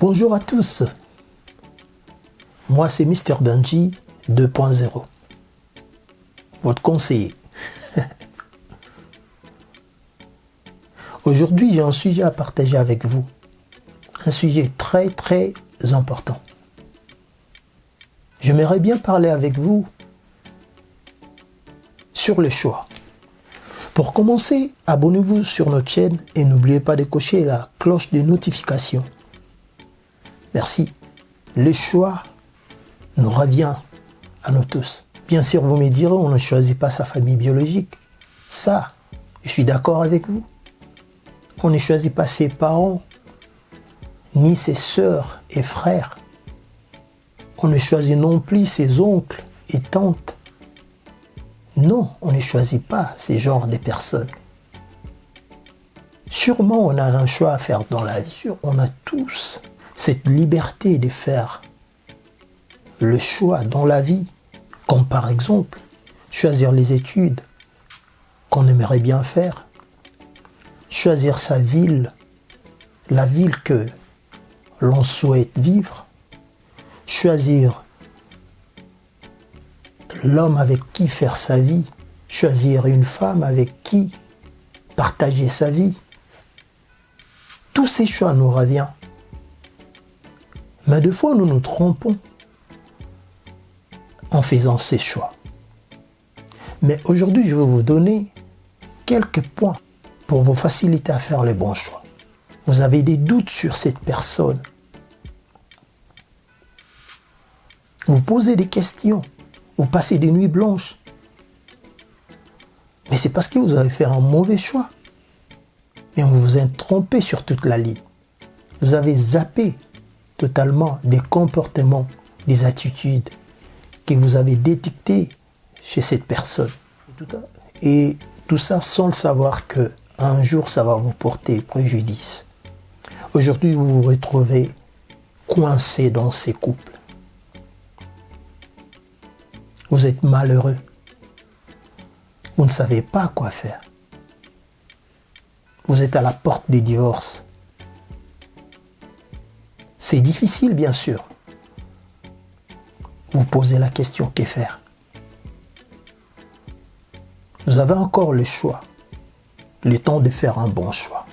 Bonjour à tous, moi c'est Mr Danji 2.0, votre conseiller. Aujourd'hui j'ai un sujet à partager avec vous, un sujet très important. J'aimerais bien parler avec vous sur le choix. Pour commencer, abonnez-vous sur notre chaîne et n'oubliez pas de cocher la cloche de notification. Merci. Le choix nous revient à nous tous. Bien sûr, vous me direz, on ne choisit pas sa famille biologique. Ça, je suis d'accord avec vous. On ne choisit pas ses parents, ni ses sœurs et frères. On ne choisit non plus ses oncles et tantes. Non, on ne choisit pas ces genres de personnes. Sûrement, on a un choix à faire dans la vie. On a tous cette liberté de faire le choix dans la vie, comme par exemple choisir les études qu'on aimerait bien faire, choisir sa ville, la ville que l'on souhaite vivre, choisir l'homme avec qui faire sa vie, choisir une femme avec qui partager sa vie. Tous ces choix nous reviennent. Mais des fois, nous nous trompons en faisant ces choix. Mais aujourd'hui, je vais vous donner quelques points pour vous faciliter à faire les bons choix. Vous avez des doutes sur cette personne. Vous posez des questions. Vous passez des nuits blanches. Mais c'est parce que vous avez fait un mauvais choix. Et vous vous êtes trompé sur toute la ligne. Vous avez zappé totalement des comportements, des attitudes que vous avez détectées chez cette personne. Et tout ça sans le savoir qu'un jour ça va vous porter préjudice. Aujourd'hui, vous vous retrouvez coincé dans ces couples. Vous êtes malheureux. Vous ne savez pas quoi faire. Vous êtes à la porte des divorces. C'est difficile, bien sûr. Vous posez la question, que faire? Vous avez encore le choix, le temps de faire un bon choix.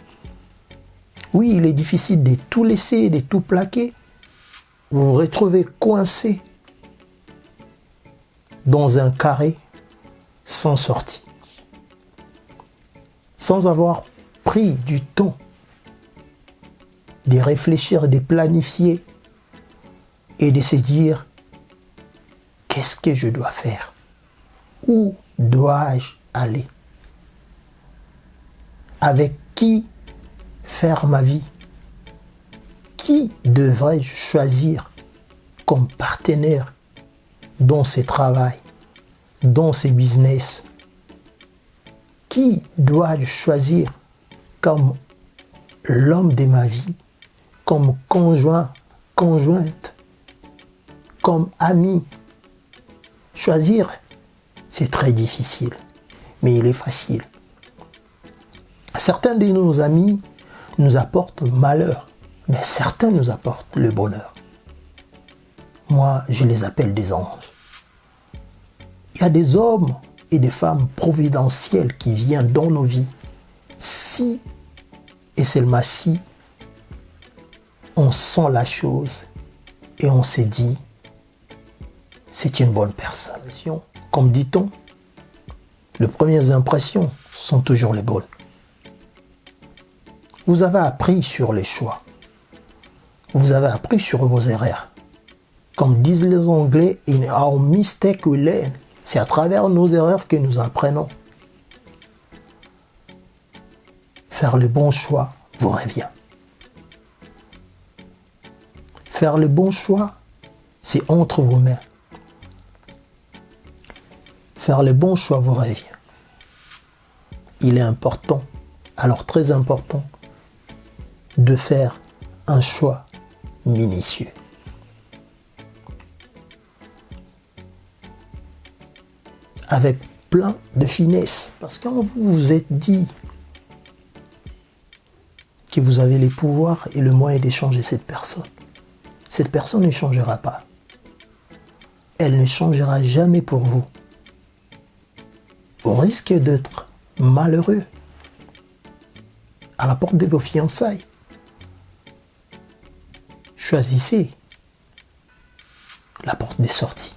Oui, il est difficile de tout laisser, de tout plaquer. Vous vous retrouvez coincé dans un carré sans sortie, sans avoir pris du temps de réfléchir, de planifier et de se dire qu'est-ce que je dois faire? Où dois-je aller? Avec qui faire ma vie? Qui devrais-je choisir comme partenaire dans ce travail, dans ce business? Qui dois-je choisir comme l'homme de ma vie, comme conjoint, conjointe, comme ami? Choisir, c'est très difficile, mais il est facile. Certains de nos amis nous apportent malheur, mais certains nous apportent le bonheur. Moi, je les appelle des anges. Il y a des hommes et des femmes providentiels qui viennent dans nos vies si, et seulement si, on sent la chose et on s'est dit c'est une bonne personne. Comme dit-on, les premières impressions sont toujours les bonnes. Vous avez appris sur les choix. Vous avez appris sur vos erreurs. Comme disent les Anglais, in our mistake we learn. C'est à travers nos erreurs que nous apprenons. Faire le bon choix vous revient. Faire le bon choix, c'est entre vos mains. Faire le bon choix vous revient. Il est important, alors très important, de faire un choix minutieux. Avec plein de finesse. Parce que quand vous vous êtes dit que vous avez les pouvoirs et le moyen d'échanger cette personne. Cette personne ne changera pas. Elle ne changera jamais pour vous. Au risque d'être malheureux à la porte de vos fiançailles, choisissez la porte des sorties.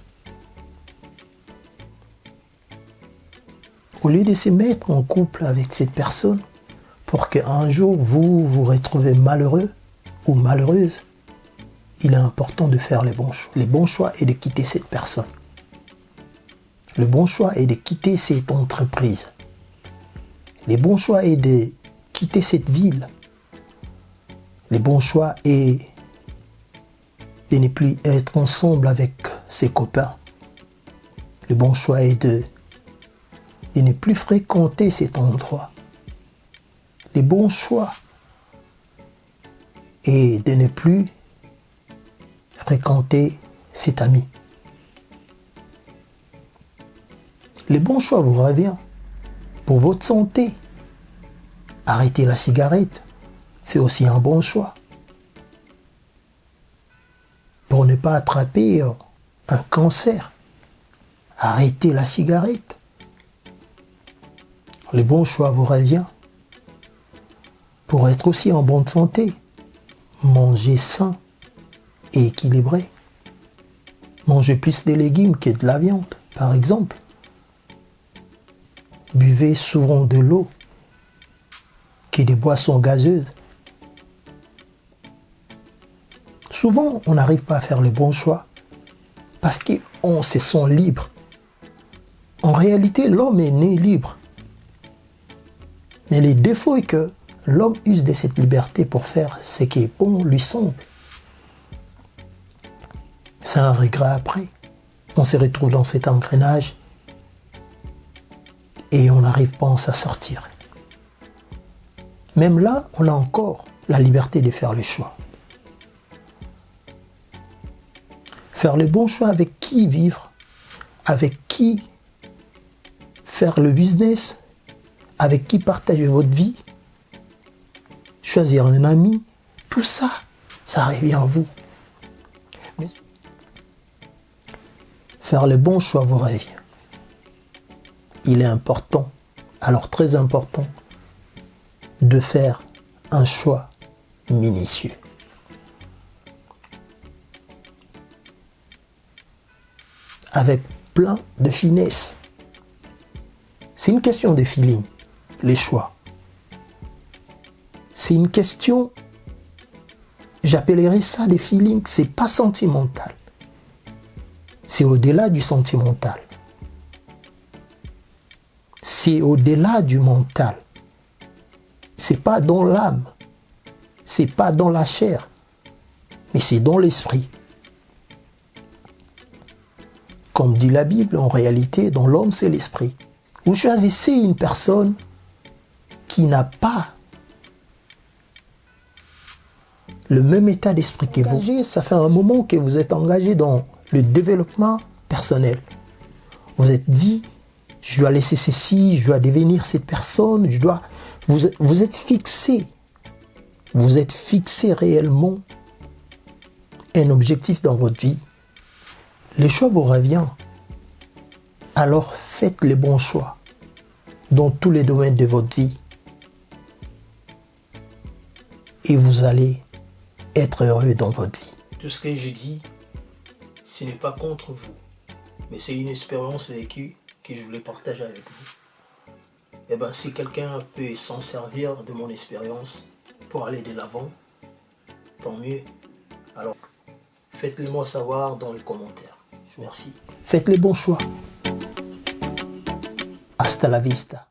Au lieu de se mettre en couple avec cette personne pour qu'un jour vous vous retrouvez malheureux ou malheureuse, il est important de faire les bons choix. Les bons choix est de quitter cette personne. Le bon choix est de quitter cette entreprise. Le bon choix est de quitter cette ville. Le bon choix est de ne plus être ensemble avec ses copains. Le bon choix est de ne plus fréquenter cet endroit. Le bon choix est de ne plus fréquenter cet ami. Le bon choix vous revient pour votre santé. Arrêter la cigarette, c'est aussi un bon choix. Pour ne pas attraper un cancer, arrêtez la cigarette. Le bon choix vous revient pour être aussi en bonne santé. Mangez sain et équilibré. Mangez plus de légumes que de la viande, par exemple. Buvez souvent de l'eau que des boissons gazeuses. Souvent, on n'arrive pas à faire le bon choix parce qu'on se sent libre. En réalité, l'homme est né libre. Mais le défaut est que l'homme use de cette liberté pour faire ce qui est bon lui semble. C'est un regret après. On se retrouve dans cet engrenage et on n'arrive pas à s'en sortir. Même là, on a encore la liberté de faire le choix. Faire le bon choix avec qui vivre, avec qui faire le business, avec qui partager votre vie, choisir un ami, tout ça, ça revient à vous. Mais faire le bon choix vous revient. Il est important, alors très important, de faire un choix minutieux. Avec plein de finesse. C'est une question de feeling, les choix. C'est une question, j'appellerais ça des feelings, c'est pas sentimental. C'est au-delà du sentimental. C'est au-delà du mental. C'est pas dans l'âme. C'est pas dans la chair. Mais c'est dans l'esprit. Comme dit la Bible, en réalité, dans l'homme, c'est l'esprit. Vous choisissez une personne qui n'a pas le même état d'esprit que vous. Ça fait un moment que vous êtes engagé dans le développement personnel. Vous êtes dit, je dois laisser ceci, je dois devenir cette personne, vous êtes fixé. Vous êtes fixé réellement un objectif dans votre vie. Le choix vous revient. Alors faites les bons choix dans tous les domaines de votre vie. Et vous allez être heureux dans votre vie. Tout ce que je dis, ce n'est pas contre vous, mais c'est une expérience vécue que je voulais partager avec vous. Et bien, si quelqu'un peut s'en servir de mon expérience pour aller de l'avant, tant mieux. Alors, faites-le moi savoir dans les commentaires. Merci. Faites les bons choix. Hasta la vista.